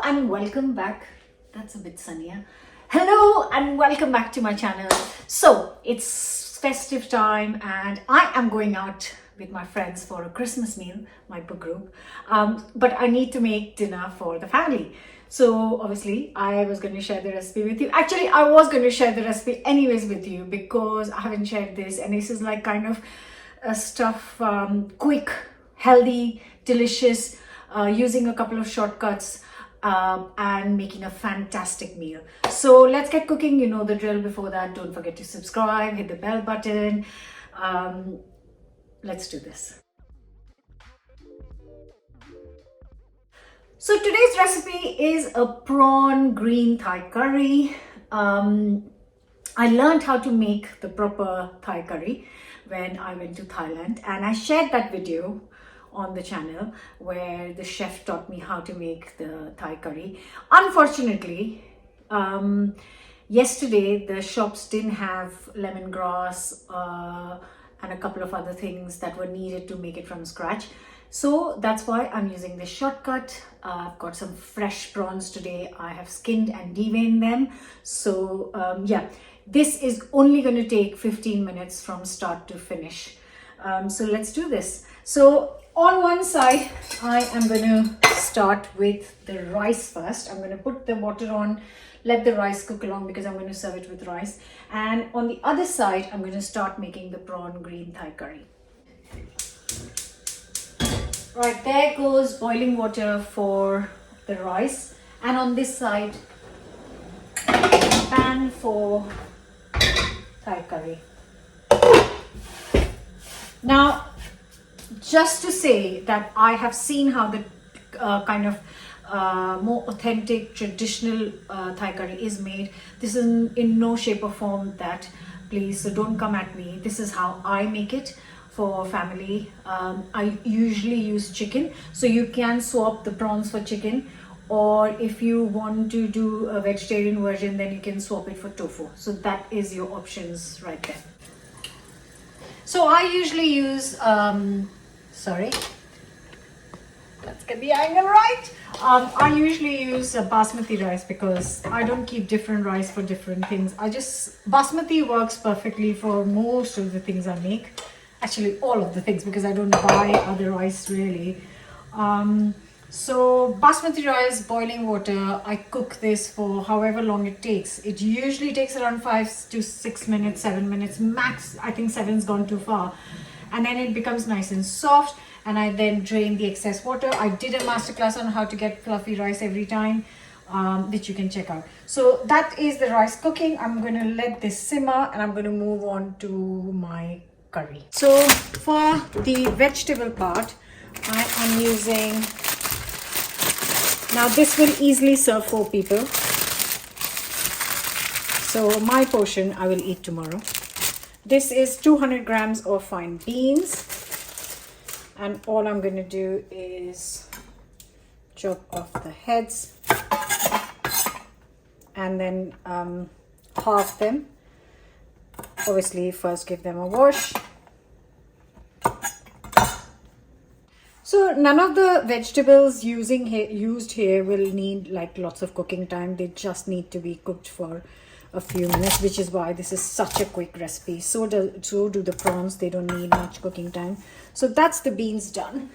and welcome back. That's a bit sunnier. Hello and welcome back to my channel. So it's festive time and I am going out with my friends for a Christmas meal, my book group. But I need to make dinner for the family. So obviously I was going to share the recipe with you. Actually, I was going to share the recipe anyways with you because I haven't shared this, and this is like kind of stuff, quick, healthy, delicious, using a couple of shortcuts and making a fantastic meal. So let's get cooking. You know the drill. Before that, don't forget to subscribe, hit the bell button. Let's do this. So today's recipe is a prawn green Thai curry. I learned how to make the proper Thai curry when I went to Thailand, and I shared that video on the channel where the chef taught me how to make the Thai curry. Unfortunately, yesterday the shops didn't have lemongrass and a couple of other things that were needed to make it from scratch. So that's why I'm using this shortcut. I've got some fresh prawns today. I have skinned and deveined them. So yeah, this is only going to take 15 minutes from start to finish. So let's do this. So on one side, I am going to start with the rice first. I'm going to put the water on, let the rice cook along because I'm going to serve it with rice. And on the other side, I'm going to start making the prawn green Thai curry. Right, there goes boiling water for the rice. And on this side, pan for Thai curry. Now, just to say that I have seen how the kind of more authentic traditional Thai curry is made. This is in no shape or form that, please, so don't come at me. This is how I make it for family. I usually use chicken, so you can swap the prawns for chicken, or if you want to do a vegetarian version, then you can swap it for tofu. So that is your options right there. So I usually use sorry, let's get the angle right. I usually use basmati rice because I don't keep different rice for different things. Basmati works perfectly for most of the things I make. Actually, all of the things, because I don't buy other rice really. So basmati rice, boiling water, I cook this for however long it takes. It usually takes around 5 to 6 minutes, 7 minutes max. I think 7's gone too far. And then it becomes nice and soft, and I then drain the excess water. I did a masterclass on how to get fluffy rice every time, which you can check out. So that is the rice cooking. I'm going to let this simmer and I'm going to move on to my curry. So for the vegetable part, I am using, now this will easily serve 4 people. So my portion I will eat tomorrow. This is 200 grams of fine beans, and all I'm going to do is chop off the heads and then halve them. Obviously first give them a wash. So none of the vegetables used here will need like lots of cooking time. They just need to be cooked for a few minutes, which is why this is such a quick recipe. So do the prawns. They don't need much cooking time. So that's the beans done.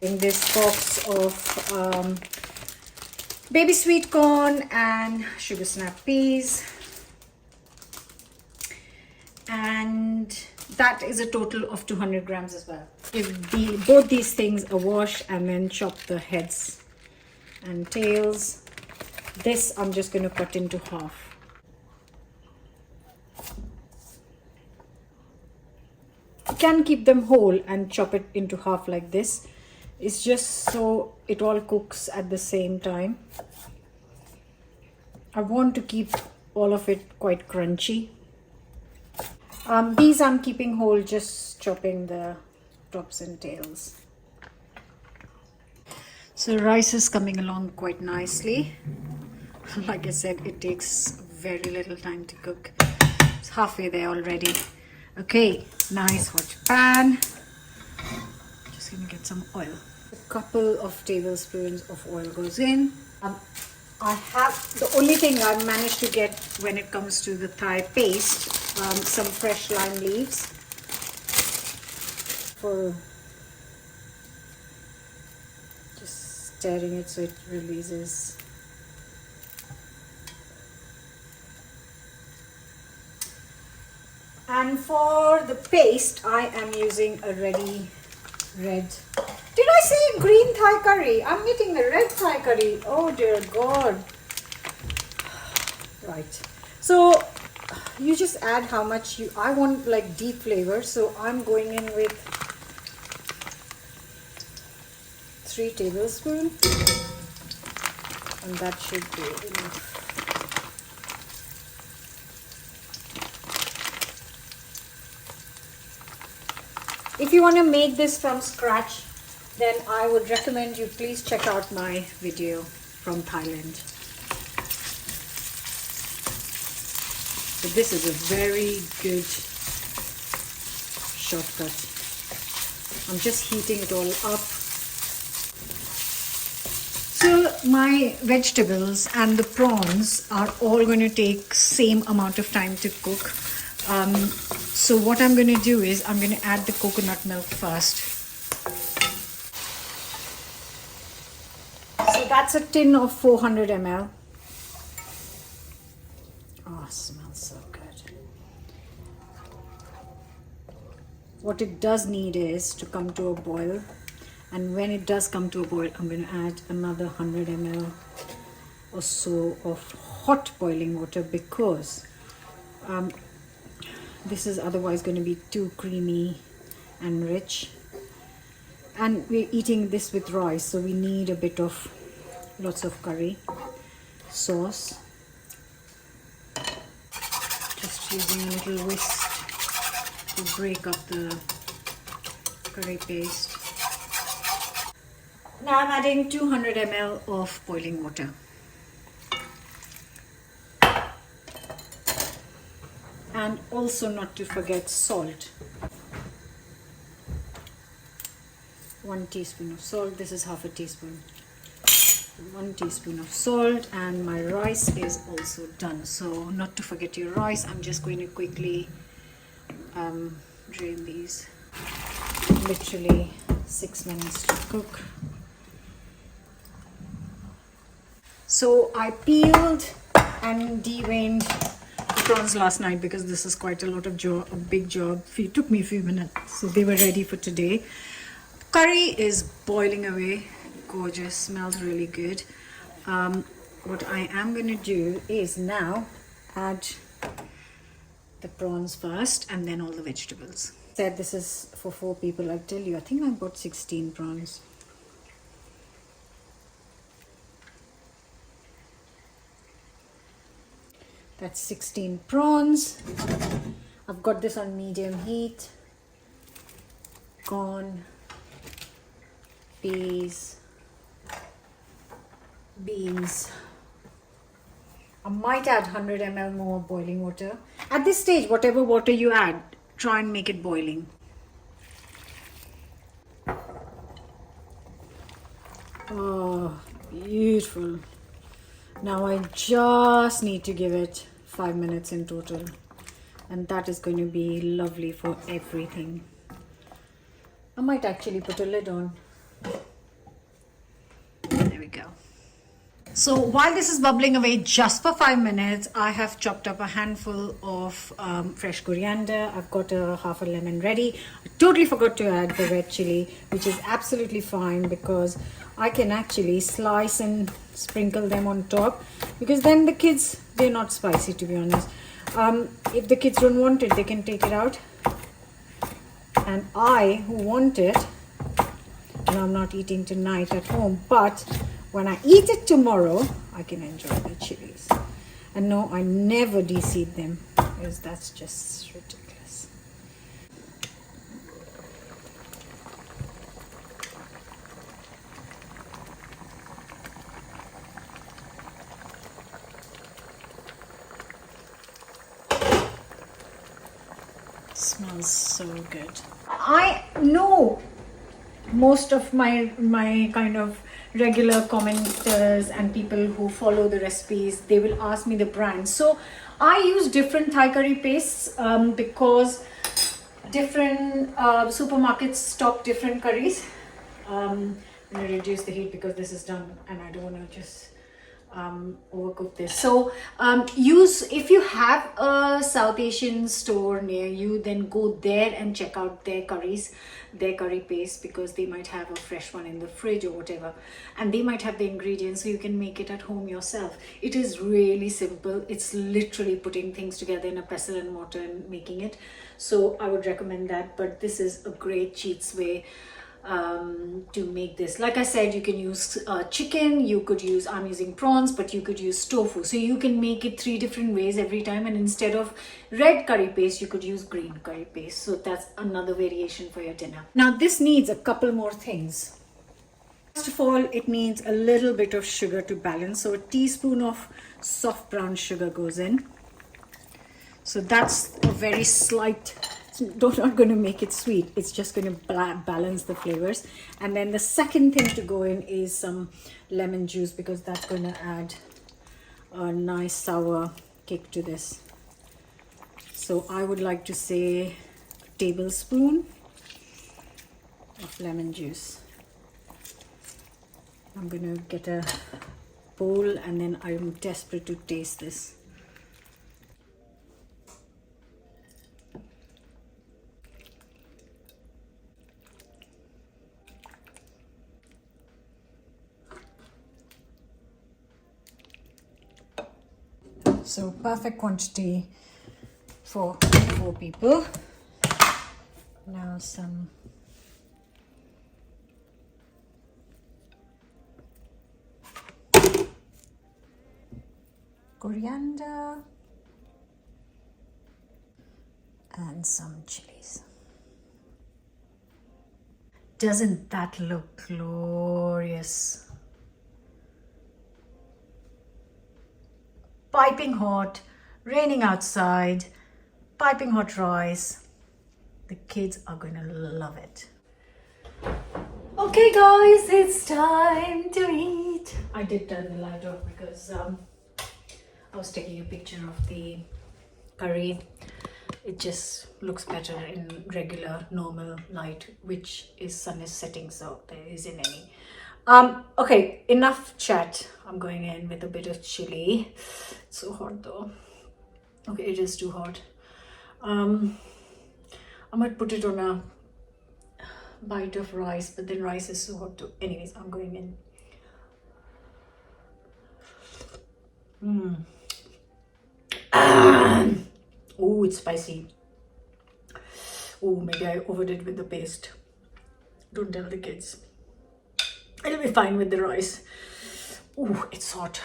In this box of baby sweet corn and sugar snap peas, and that is a total of 200 grams as well. Give both these things a wash and then chop the heads and tails. This I'm just going to cut into half. You can keep them whole and chop it into half like this. It's just so it all cooks at the same time. I want to keep all of it quite crunchy. These I'm keeping whole, just chopping the tops and tails. So rice is coming along quite nicely. Like I said, it takes very little time to cook. It's halfway there already. Okay, nice hot pan. Just gonna get some oil. A couple of tablespoons of oil goes in. I have, the only thing I've managed to get when it comes to the Thai paste, some fresh lime leaves for just stirring it so it releases. And for the paste, I am using a ready red. Did I say green Thai curry? I'm eating the red Thai curry. Oh dear God. Right. So you just add how much you, I want like deep flavor. So I'm going in with 3 tablespoons. And that should be enough. If you want to make this from scratch, then I would recommend you please check out my video from Thailand. So this is a very good shortcut. I'm just heating it all up. So my vegetables and the prawns are all going to take same amount of time to cook. So what I'm going to do is I'm going to add the coconut milk first. So that's a tin of 400 ml. Oh, smells so good. What it does need is to come to a boil. And when it does come to a boil, I'm going to add another 100 ml or so of hot boiling water because this is otherwise going to be too creamy and rich. And we're eating this with rice, so we need a bit of lots of curry sauce. Just using a little whisk to break up the curry paste. Now I'm adding 200 ml of boiling water. And also not to forget salt. 1 teaspoon of salt. This is half a teaspoon. 1 teaspoon of salt, and my rice is also done. So not to forget your rice. I'm just going to quickly drain these. Literally 6 minutes to cook. So I peeled and deveined prawns last night because this is quite a lot of a big job. It took me a few minutes, so they were ready for today. Curry is boiling away, gorgeous, smells really good. What I am going to do is now add the prawns first and then all the vegetables. Said this is for 4 people. I tell you, I think I bought 16 prawns. That's 16 prawns. I've got this on medium heat. Corn, peas, beans. I might add 100 ml more boiling water. At this stage, whatever water you add, try and make it boiling. Oh, beautiful. Now I just need to give it 5 minutes in total, and that is going to be lovely for everything. I might actually put a lid on. There we go. So while this is bubbling away just for 5 minutes, I have chopped up a handful of fresh coriander. I've got a half a lemon ready. I totally forgot to add the red chili, which is absolutely fine because I can actually slice and sprinkle them on top, because then the kids, they're not spicy, to be honest. If the kids don't want it, they can take it out. And I who want it, and I'm not eating tonight at home, but when I eat it tomorrow, I can enjoy the chilies. And no, I never de-seed them, because that's just ridiculous. Smells so good. I know most of my kind of regular commenters and people who follow the recipes, they will ask me the brand. So I use different Thai curry pastes because different supermarkets stock different curries. I'm going to reduce the heat because this is done and I don't want to just overcook this. So if you have a South Asian store near you, then go there and check out their curries, their curry paste, because they might have a fresh one in the fridge or whatever, and they might have the ingredients so you can make it at home yourself. It is really simple. It's literally putting things together in a pestle and mortar and making it. So I would recommend that, but this is a great cheats way to make this. Like I said, you can use chicken, you could use, I'm using prawns, but you could use tofu. So you can make it 3 different ways every time, and instead of red curry paste, you could use green curry paste. So that's another variation for your dinner. Now this needs a couple more things. First of all, it needs a little bit of sugar to balance. So a teaspoon of soft brown sugar goes in. So that's a very slight, not going to make it sweet, it's just going to balance the flavors. And then the second thing to go in is some lemon juice, because that's going to add a nice sour kick to this. So I would like to say a tablespoon of lemon juice. I'm going to get a bowl and then I'm desperate to taste this. So perfect quantity for 4 people. Now some coriander and some chilies. Doesn't that look glorious? Piping hot, raining outside, piping hot rice. The kids are going to love it. Okay guys, it's time to eat. I did turn the light off because I was taking a picture of the curry. It just looks better in regular normal light, which is sun is setting, so there isn't any. Okay, enough chat. I'm going in with a bit of chili. It's so hot though. Okay, it is too hot. I might put it on a bite of rice, but then rice is so hot too. Anyways, I'm going in. Oh, it's spicy. Oh, maybe I overdid with the paste. Don't tell the kids. It'll be fine with the rice. Oh, it's hot.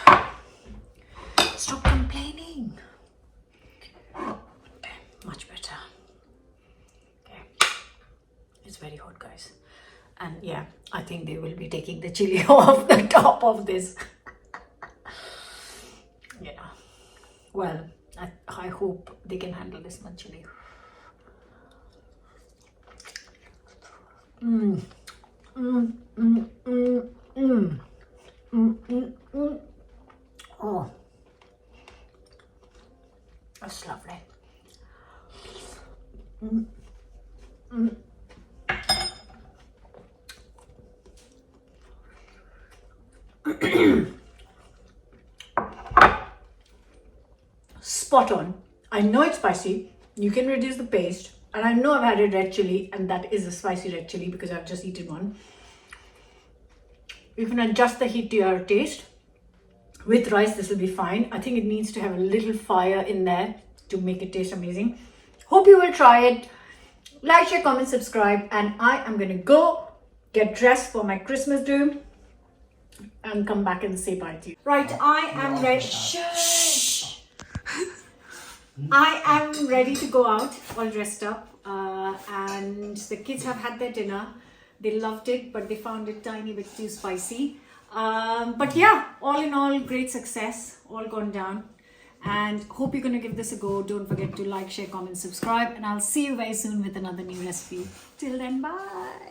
Stop complaining. Okay, much better. Okay, it's very hot, guys. And yeah, I think they will be taking the chili off the top of this. Yeah. Well, I hope they can handle this much chili. Oh, that's lovely. Spot on. I know it's spicy. You can reduce the paste. And I know I've had a red chili, and that is a spicy red chili because I've just eaten one. You can adjust the heat to your taste. With rice, this will be fine. I think it needs to have a little fire in there to make it taste amazing. Hope you will try it. Like, share, comment, subscribe. And I am going to go get dressed for my Christmas do and come back and say bye to you. Right, I am ready. Shh. I am ready to go out, all dressed up, and the kids have had their dinner. They loved it, but they found it tiny bit too spicy. But yeah, all in all, great success, all gone down, and hope you're going to give this a go. Don't forget to like, share, comment, subscribe, and I'll see you very soon with another new recipe. Till then, bye.